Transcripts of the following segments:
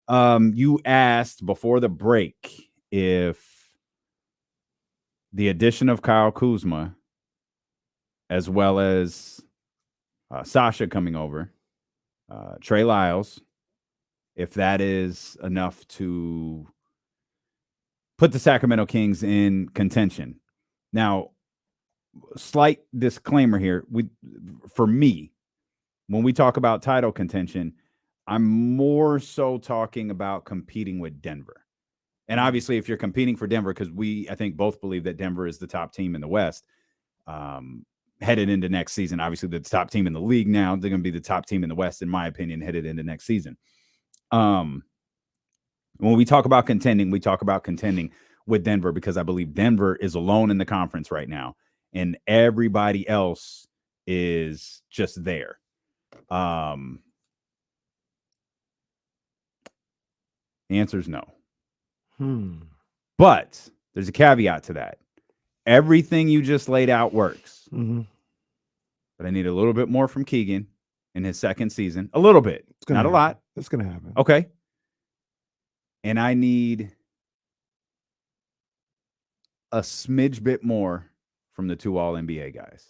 You asked before the break if the addition of Kyle Kuzma, as well as Sasha coming over, Trey Lyles, if that is enough to put the Sacramento Kings in contention. Now, slight disclaimer here. For me, when we talk about title contention, I'm more so talking about competing with Denver. And obviously, if you're competing for Denver, because I think both believe that Denver is the top team in the West, headed into next season. Obviously, the top team in the league now. They're going to be the top team in the West, in my opinion, headed into next season. When we talk about contending, we talk about contending with Denver because I believe Denver is alone in the conference right now, and everybody else is just there. The answer is no. But there's a caveat to that. Everything you just laid out works. Mm-hmm. But I need a little bit more from Keegan in his second season. A little bit. Not a lot. It's going to happen. Okay. And I need a smidge bit more from the two All-NBA guys.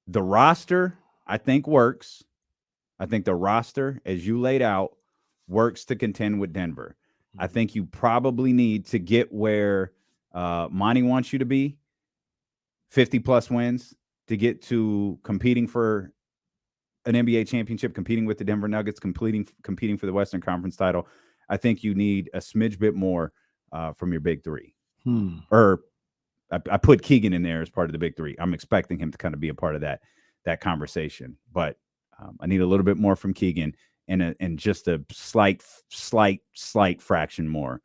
The roster, I think, works. I think the roster, as you laid out, works to contend with Denver. I think you probably need to get where Monty wants you to be, 50-plus wins, to get to competing for an NBA championship, competing with the Denver Nuggets, competing for the Western Conference title. I think you need a smidge bit more from your big three. Or I put Keegan in there as part of the big three. I'm expecting him to kind of be a part of that conversation. But I need a little bit more from Keegan and just a slight fraction more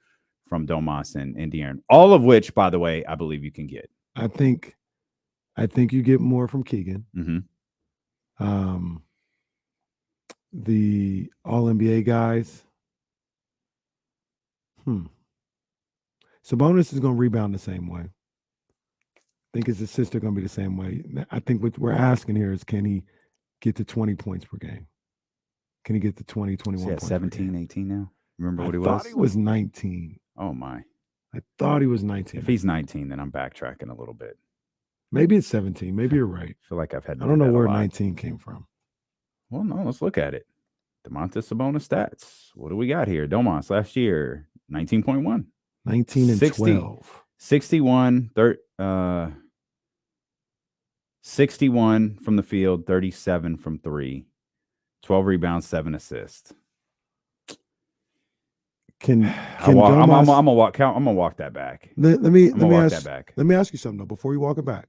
from Domas and De'Aaron. All of which, by the way, I believe you can get. I think you get more from Keegan. Mm-hmm. The All-NBA guys. Sabonis is going to rebound the same way. I think his assists are going to be the same way. I think what we're asking here is, can he get to 20 points per game? Can he get to 20, 21 points 17, per game? 18 now? Remember what he was? I thought he was 19. Oh, my. I thought he was 19. If he's 19, then I'm backtracking a little bit. Maybe it's 17. Maybe you're right. I feel like I've had I don't know where 19 came from. Well, no, let's look at it. Domantas Sabonis stats. What do we got here? Domas last year, 19.1. 19 and 12. 61, 61 from the field, 37 from three, 12 rebounds, 7 assists. I'm gonna walk that back. Let me ask you something though before you walk it back.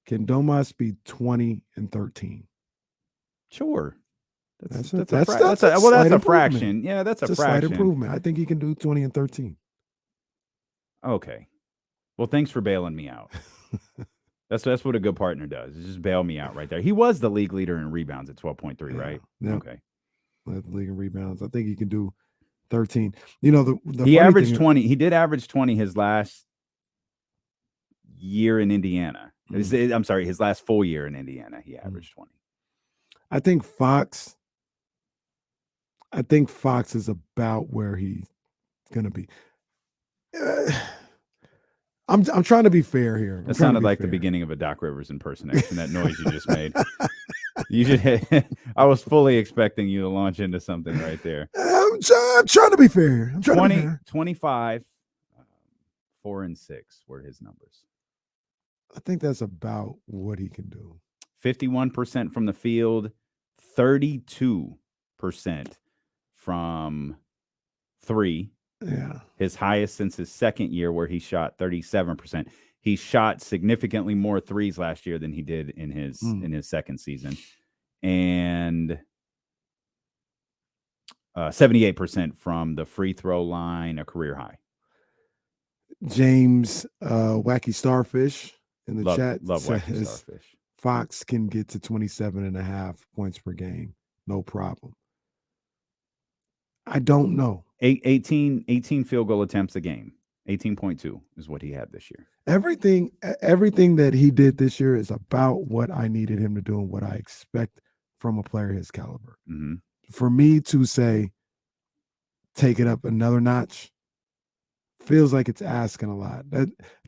Can Domas be 20 and 13? Sure. That's a fraction. Yeah, that's a fraction. Slight improvement. I think he can do 20 and 13. Okay. Well, thanks for bailing me out. That's what a good partner does. Is just bail me out right there. He was the league leader in rebounds at 12.3, right? Yeah. Okay. The league in rebounds. I think he can do 13. You know, he averaged 20. He did average 20 his last year in Indiana. I'm sorry, his last full year in Indiana, he averaged 20. I think Fox is about where he's gonna be. I'm trying to be fair here. That sounded like the beginning of a Doc Rivers impersonation. That noise you just made. I was fully expecting you to launch into something right there. I'm trying to be fair. 25, 4 and 6 were his numbers. I think that's about what he can do. 51% from the field, 32% from three. Yeah. His highest since his second year, where he shot 37%. He shot significantly more threes last year than he did in his second season. And 78% from the free throw line, a career high. James Wacky Starfish in the chat love says Wacky Starfish. Fox can get to 27.5 points per game. No problem. I don't know. 18 field goal attempts a game. 18.2 is what he had this year. Everything that he did this year is about what I needed him to do and what I expect from a player his caliber. Mm-hmm. For me to say take it up another notch, feels like it's asking a lot.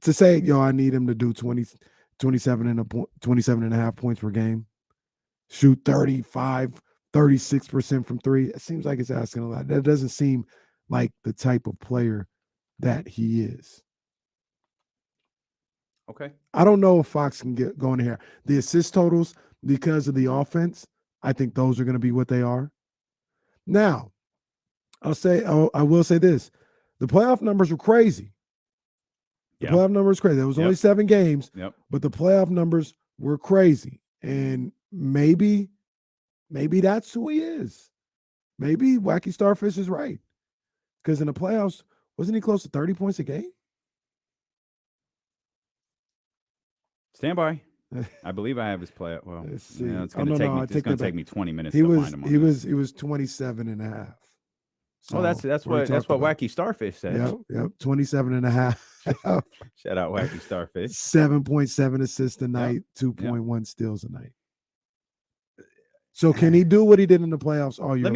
To say, yo, I need him to do 27 and a half points per game, shoot 36% from three. It seems like it's asking a lot. That doesn't seem like the type of player that he is. Okay. I don't know if Fox can get going here. The assist totals, because of the offense, I think those are going to be what they are. Now, I will say this. The playoff numbers were crazy. The playoff numbers crazy. There was only 7 games, but the playoff numbers were crazy. And maybe that's who he is. Maybe Wacky Starfish is right. Because in the playoffs, wasn't he close to 30 points a game? Stand by. I believe I have his play. Well, it's going to take me 20 minutes to find him. He was 27 and a half. So that's what Wacky Starfish said. Yep, 27 and a half. Shout out Wacky Starfish. 7.7 assists a night, 2.1 steals a night. So can he do what he did in the playoffs all year? Let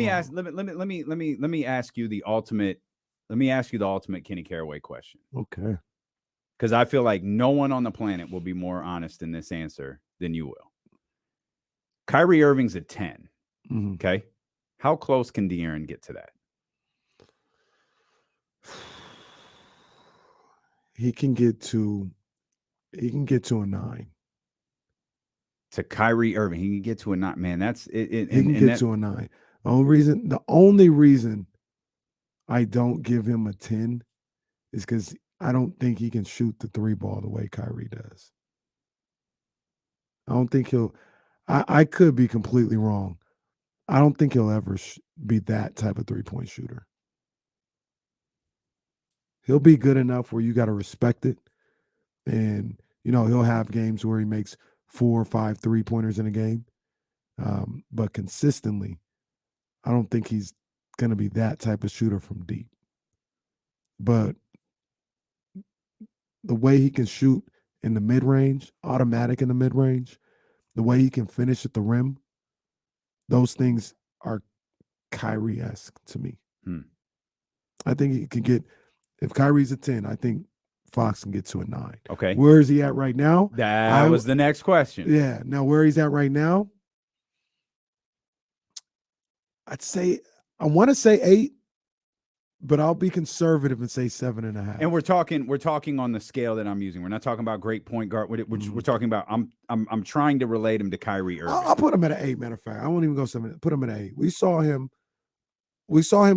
me ask you the ultimate. Let me ask you the ultimate Kenny Caraway question. Okay. Because I feel like no one on the planet will be more honest in this answer than you will. Kyrie Irving's at 10. Mm-hmm. Okay. How close can De'Aaron get to that? He can get to a 9. To Kyrie Irving, he can get to a 9. Man, that's it. He can get to a 9. The only reason I don't give him a 10 is because I don't think he can shoot the 3 ball the way Kyrie does. I don't think he'll. I could be completely wrong. I don't think he'll ever be that type of 3-point shooter. He'll be good enough where you got to respect it. And, he'll have games where he makes 4 or 5 3-pointers in a game. But consistently, I don't think he's going to be that type of shooter from deep. But the way he can shoot in the mid-range, automatic in the mid-range, the way he can finish at the rim, those things are Kyrie-esque to me. I think he can get, if Kyrie's a 10, I think Fox can get to a 9. Okay. Where is he at right now? That was the next question. Yeah. Now, where he's at right now, I want to say 8, but I'll be conservative and say 7.5. And we're talking on the scale that I'm using. We're not talking about great point guard. We're talking about. I'm trying to relate him to Kyrie Irving. I'll put him at an 8. Matter of fact, I won't even go 7. Put him at an 8. We saw him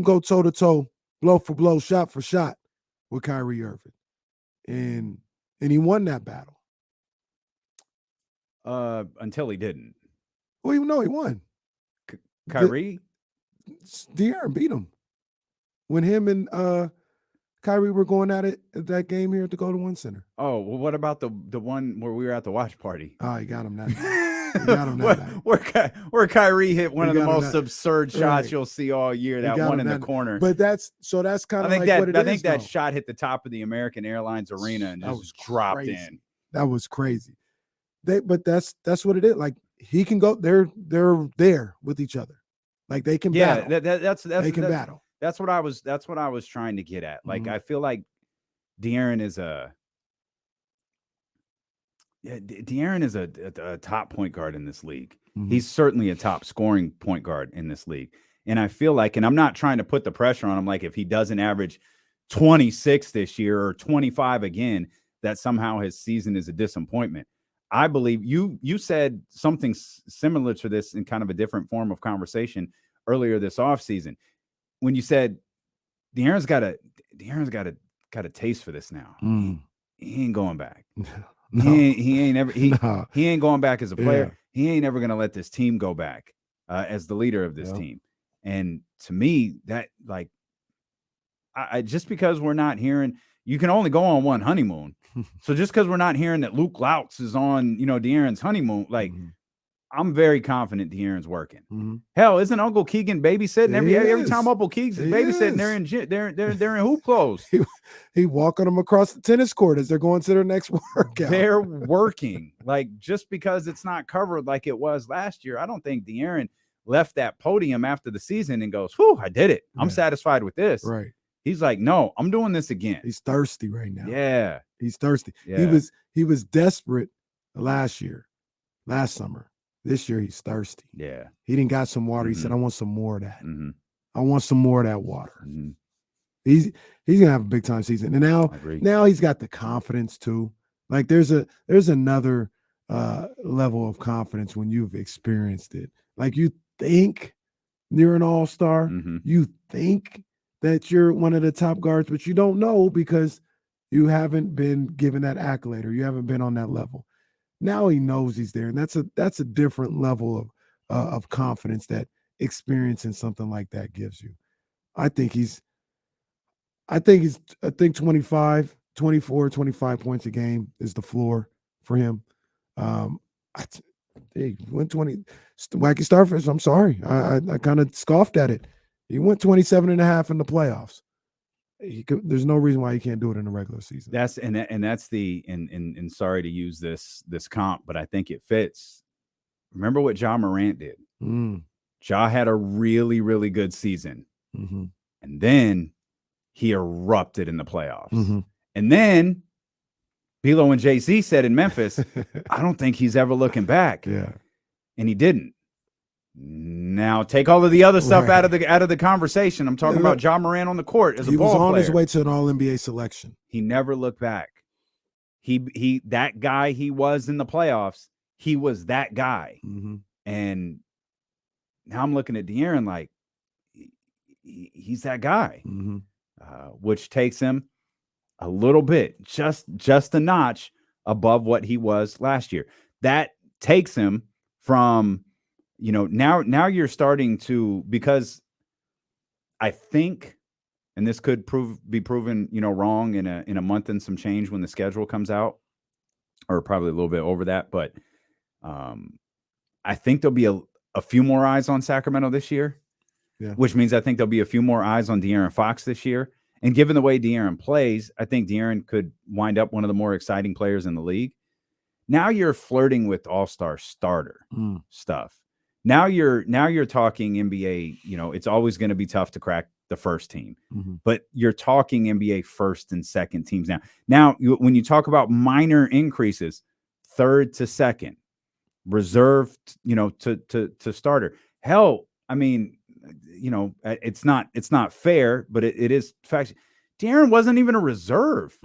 go toe to toe, blow for blow, shot for shot with Kyrie Irving, and he won that battle. Until he didn't. Well, no, he won. Kyrie, De'Aaron beat him. When him and Kyrie were going at it at that game here at the Golden One Center. Oh, well, what about the one where we were at the watch party? Oh, he got him that night. He got him that night. Where Kyrie hit one of the most absurd shots you'll see all year, that one in the corner. But that's kind of like what it is. I think that shot hit the top of the American Airlines Arena and just dropped in. That was crazy. But that's what it is. Like, he can go, they're there with each other. Like, they can battle. They can battle. That's what I was trying to get at. Like, I feel like De'Aaron is a top point guard in this league. Mm-hmm. He's certainly a top scoring point guard in this league. And I feel like, and I'm not trying to put the pressure on him, like if he doesn't average 26 this year or 25 again, that somehow his season is a disappointment. I believe you said something similar to this in kind of a different form of conversation earlier this offseason. When you said De'Aaron's got a taste for this now. He ain't going back. No. He ain't going back as a player. Yeah. He ain't ever going to let this team go back as the leader of this team. And to me, that, like, I just because we're not hearing, you can only go on one honeymoon. So just because we're not hearing that Luke Louts is on, De'Aaron's honeymoon, like, I'm very confident De'Aaron's working. Hell, isn't Uncle Keegan babysitting every time Uncle Keegan's babysitting? They're in hoop clothes. He walking them across the tennis court as they're going to their next workout. They're working. Like, just because it's not covered like it was last year, I don't think De'Aaron left that podium after the season and goes, whew, I did it. I'm satisfied with this. Right. He's like, no, I'm doing this again. He's thirsty right now. Yeah. He's thirsty. Yeah. He was desperate last summer. This year he's thirsty. Yeah. He didn't got some water. He said, I want some more of that. Mm-hmm. I want some more of that water. Mm-hmm. He's gonna have a big time season. And now he's got the confidence too. Like there's another level of confidence when you've experienced it. Like you think you're an all-star, you think that you're one of the top guards, but you don't know because you haven't been given that accolade or you haven't been on that level. Now he knows he's there, and that's a different level of confidence that experiencing something like that gives you. I think 24, 25 points a game is the floor for him. He went 20. Wacky Starfish, I'm sorry. I kind of scoffed at it. He went 27 and a half in the playoffs. There's no reason why he can't do it in the regular season. That's sorry to use this comp, but I think it fits. Remember what Ja Morant did? Ja had a really, really good season. And then he erupted in the playoffs. And then Bilo and Jay-Z said in Memphis, I don't think he's ever looking back. Yeah. And he didn't. Now take all of the other stuff out of the conversation. I'm talking about Ja Morant on the court as a ball player. He was on his way to an All-NBA selection. He never looked back. He that guy he was in the playoffs, he was that guy. And now I'm looking at De'Aaron like he's that guy, which takes him a little bit, just a notch above what he was last year. That takes him from, now you're starting to, because I think, and this could be proven, wrong in a month and some change when the schedule comes out, or probably a little bit over that. But I think there'll be a few more eyes on Sacramento this year, which means I think there'll be a few more eyes on De'Aaron Fox this year. And given the way De'Aaron plays, I think De'Aaron could wind up one of the more exciting players in the league. Now you're flirting with all-star starter stuff. Now you're talking NBA, it's always going to be tough to crack the first team, but you're talking NBA first and second teams now. Now, when you talk about minor increases, third to second, reserved, to starter. Hell, I mean, it's not fair, but it is fact. De'Aaron wasn't even a reserve.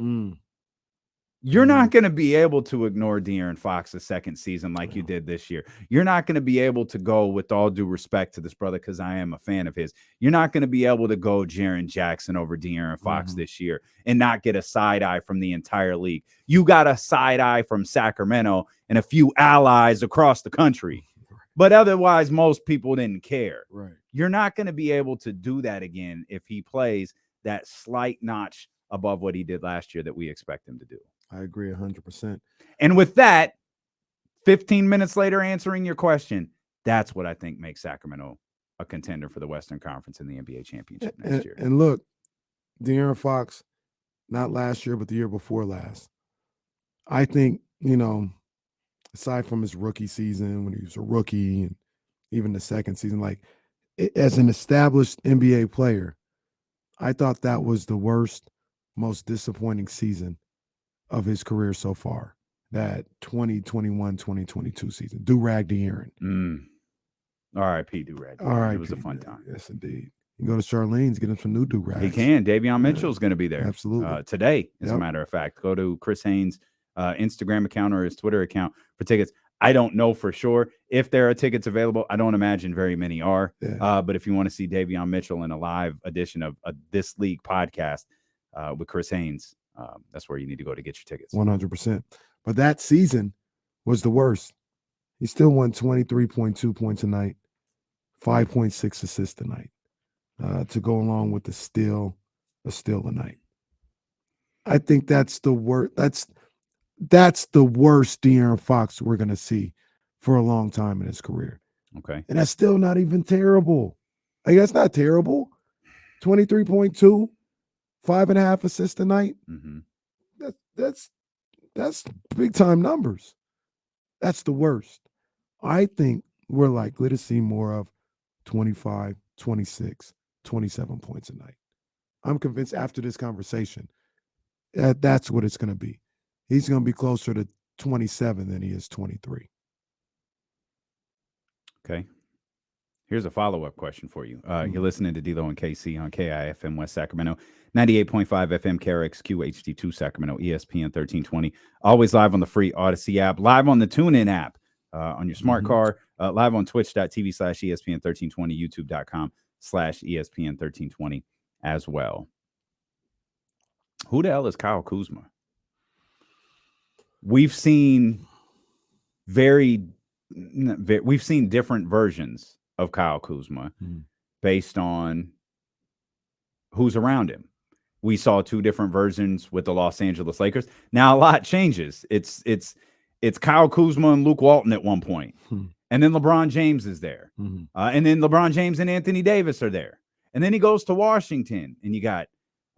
You're not going to be able to ignore De'Aaron Fox's second season like you did this year. You're not going to be able to go, with all due respect to this brother, because I am a fan of his, you're not going to be able to go Jaren Jackson over De'Aaron Fox this year and not get a side eye from the entire league. You got a side eye from Sacramento and a few allies across the country. But otherwise, most people didn't care. Right. You're not going to be able to do that again if he plays that slight notch above what he did last year that we expect him to do. I agree 100%. And with that, 15 minutes later, answering your question, that's what I think makes Sacramento a contender for the Western Conference in the NBA championship next year. And look, De'Aaron Fox, not last year, but the year before last, I think, aside from his rookie season when he was a rookie and even the second season, like as an established NBA player, I thought that was the worst, most disappointing season of his career so far, that 2021-2022 season. Do-rag De'Aaron. R.I.P. Do-rag. R.I.P. It was a fun time. Yes, indeed. You can go to Charlene's, get him some new do-rags. He can. Davion Mitchell's going to be there. Absolutely. Today, as a matter of fact. Go to Chris Haynes' Instagram account or his Twitter account for tickets. I don't know for sure if there are tickets available. I don't imagine very many are. But if you want to see Davion Mitchell in a live edition of This League podcast with Chris Haynes, that's where you need to go to get your tickets. 100%. But that season was the worst. He still won 23.2 points a night, 5.6 assists a night, to go along with a steal a night. I think that's the worst. That's the worst De'Aaron Fox we're going to see for a long time in his career. Okay. And that's still not even terrible. Like, that's not terrible. 23.2, 5.5 assists a night. That's big time numbers. That's the worst. I think we're likely to see more of 25, 26, 27 points a night. I'm convinced after this conversation that's what it's going to be. He's going to be closer to 27 than he is 23. Okay. Here's a follow-up question for you. You're listening to D-Lo and KC on KIFM West Sacramento, 98.5 FM KRXQ HD2 Sacramento, ESPN 1320. Always live on the free Odyssey app, live on the TuneIn app on your smart car, live on twitch.tv/ESPN 1320, youtube.com/ESPN 1320 as well. Who the hell is Kyle Kuzma? We've seen we've seen different versions of Kyle Kuzma based on who's around him. We saw two different versions with the Los Angeles Lakers. Now a lot changes. It's Kyle Kuzma and Luke Walton at one point. And then LeBron James is there. And then LeBron James and Anthony Davis are there. And then he goes to Washington and you got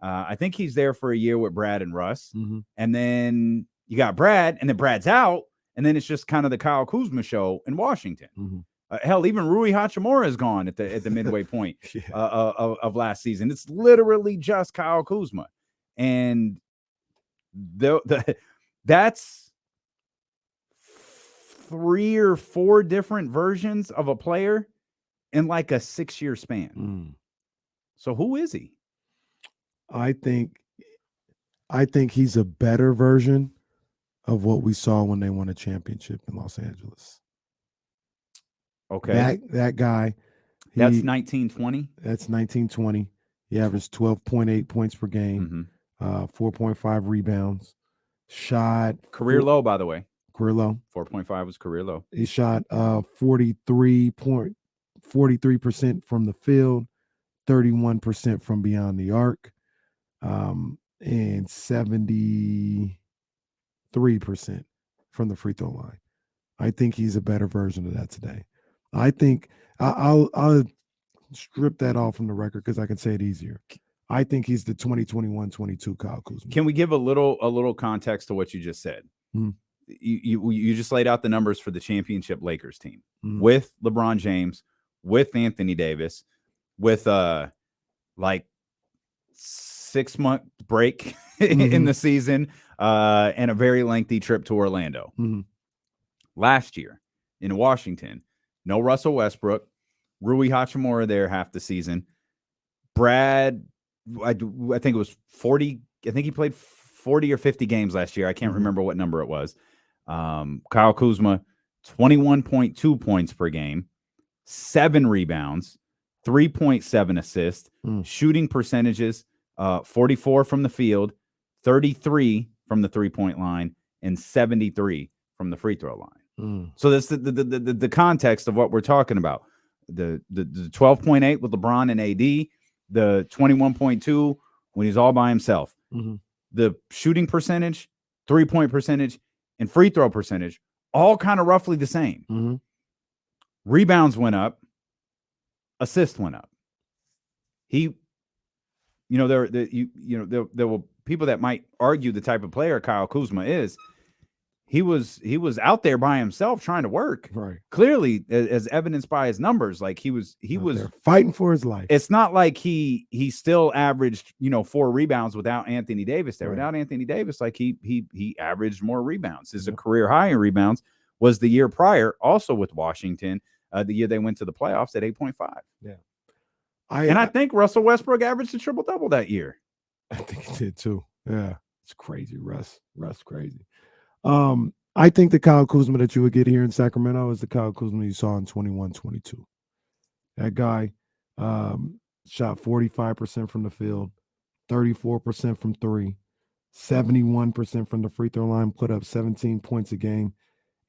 I think he's there for a year with Brad and Russ. And then you got Brad and then Brad's out. And then it's just kind of the Kyle Kuzma show in Washington. Hell, even Rui Hachimura is gone at the midway point of last season. It's literally just Kyle Kuzma, and that's 3 or 4 different versions of a player in like a 6-year span. So who is he? I think he's a better version of what we saw when they won a championship in Los Angeles. Okay. That guy. That's 1920? That's 1920. He averaged 12.8 points per game, 4.5 rebounds, shot. Career low, by the way. Career low. 4.5 was career low. He shot 43% from the field, 31% from beyond the arc, and 73% from the free throw line. I think he's a better version of that today. I think I'll strip that off from the record because I can say it easier. I think he's the 2021-22 Kyle Kuzma. Can we give a little context to what you just said? You just laid out the numbers for the championship Lakers team with LeBron James, with Anthony Davis, with like 6-month break in the season and a very lengthy trip to Orlando. Last year in Washington, no Russell Westbrook, Rui Hachimura there half the season. Brad, I think it was 40. I think he played 40 or 50 games last year. I can't remember what number it was. Kyle Kuzma, 21.2 points per game, 7 rebounds, 3.7 assists, shooting percentages, 44 from the field, 33 from the 3-point line, and 73 from the free throw line. So that's the context of what we're talking about. The 12.8 with LeBron and AD, the 21.2 when he's all by himself. The shooting percentage, 3-point percentage, and free throw percentage, all kind of roughly the same. Rebounds went up, assists went up. There were people that might argue the type of player Kyle Kuzma is. He was out there by himself trying to work. Right. Clearly, as evidenced by his numbers, like he was fighting for his life. It's not like he still averaged 4 rebounds without Anthony Davis there. Right. Without Anthony Davis, like he averaged more rebounds. His career high in rebounds was the year prior, also with Washington, the year they went to the playoffs at 8.5. Yeah. I think Russell Westbrook averaged a triple-double that year. I think he did too. Yeah. It's crazy, Russ. Crazy. I think the Kyle Kuzma that you would get here in Sacramento is the Kyle Kuzma you saw in 21-22. That guy shot 45% from the field, 34% from 3, 71% from the free throw line, put up 17 points a game,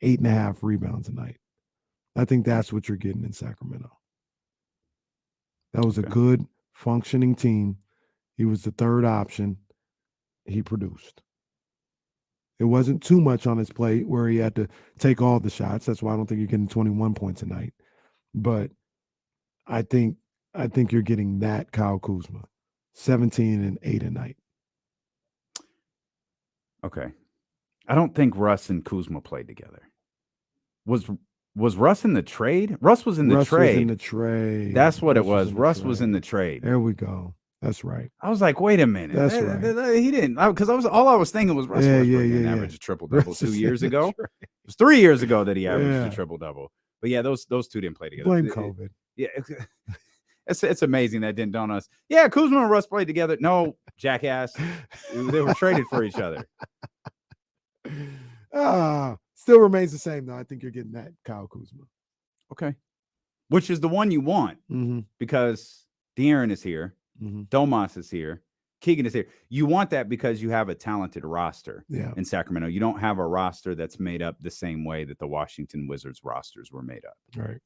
8.5 rebounds a night. I think that's what you're getting in Sacramento. That was a good, functioning team. He was the third option. He produced. It wasn't too much on his plate where he had to take all the shots. That's why I don't think you're getting 21 points a night. But I think you're getting that Kyle Kuzma, 17 and 8 a night. Okay. I don't think Russ and Kuzma played together. Was Was Russ in the trade? Russ was in the Russ trade. was in the trade. That's what it Russ was. in the Russ was in the trade. trade. There we go. That's right. I was like, wait a minute. That's right. He didn't, because all I was thinking was Russ Westbrook didn't average a triple double Russ 2 is years in the ago. trade. It was 3 years ago that he averaged Yeah. a triple double. But yeah, those two didn't play together. Blame COVID. Yeah, it's amazing that didn't dawn on us. Yeah, Kuzma and Russ played together. No, jackass. They were traded for each other. Still remains the same though. I think you're getting that Kyle Kuzma. Okay. Which is the one you want because De'Aaron is here, Domas is here, Keegan is here. You want that because you have a talented roster in Sacramento. You don't have a roster that's made up the same way that the Washington Wizards rosters were made up. Right.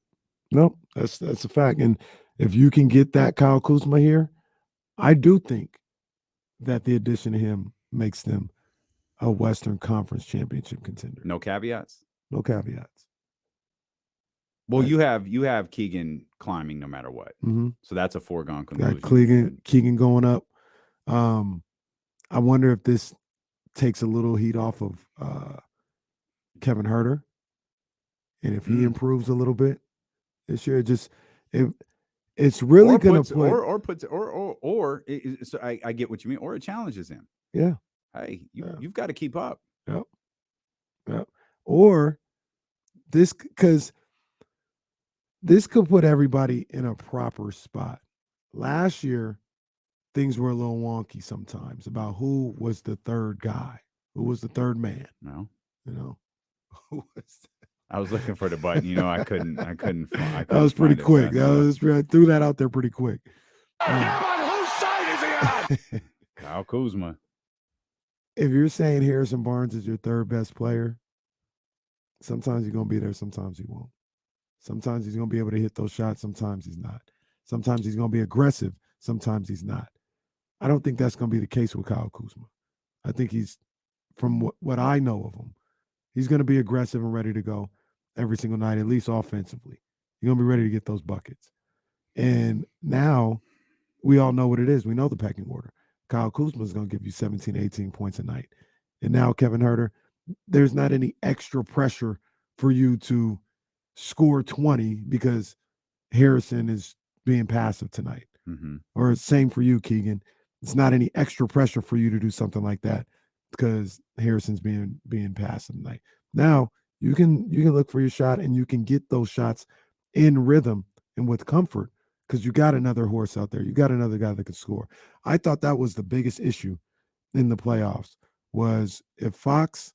No, that's a fact. And if you can get that Kyle Kuzma here, I do think that the addition of him makes them a Western Conference championship contender. No caveats? No caveats. Well, you have Keegan climbing no matter what. So that's a foregone conclusion. Got Keegan going up. I wonder if this takes a little heat off of Kevin Huerter. And if he improves a little bit this year, it's really going to put so I get what you mean, or it challenges him. Yeah. Hey, you've got to keep up. Yep. Or this, because this could put everybody in a proper spot. Last year, things were a little wonky sometimes about who was the third guy, who was the third man. No, who was I was looking for the button. I couldn't. That was pretty quick. I threw that out there pretty quick. On whose side is he on? Kyle Kuzma. If you're saying Harrison Barnes is your third best player, sometimes he's going to be there, sometimes he won't. Sometimes he's going to be able to hit those shots, sometimes he's not. Sometimes he's going to be aggressive, sometimes he's not. I don't think that's going to be the case with Kyle Kuzma. I think he's, from what I know of him, he's going to be aggressive and ready to go every single night, at least offensively. He's going to be ready to get those buckets. And now we all know what it is. We know the pecking order. Kyle Kuzma is going to give you 17, 18 points a night. And now Kevin Huerter, there's not any extra pressure for you to score 20 because Harrison is being passive tonight. Or same for you, Keegan. It's not any extra pressure for you to do something like that because Harrison's being passive tonight. Now you can look for your shot and you can get those shots in rhythm and with comfort because you got another horse out there. You got another guy that could score. I thought that was the biggest issue in the playoffs was if Fox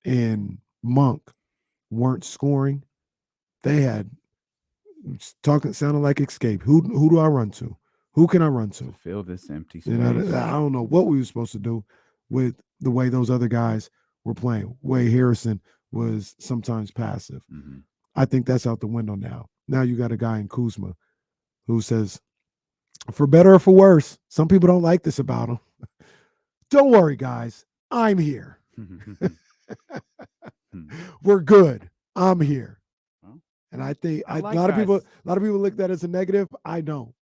and Monk weren't scoring, they had sounding like escape. Who do I run to? Who can I run to? Fill this empty space. I don't know what we were supposed to do with the way those other guys were playing. Way Harrison was sometimes passive. I think that's out the window now. Now you got a guy in Kuzma who says, for better or for worse, some people don't like this about him. Don't worry, guys. I'm here. We're good. I'm here. And I think a lot of people look at that as a negative. I don't.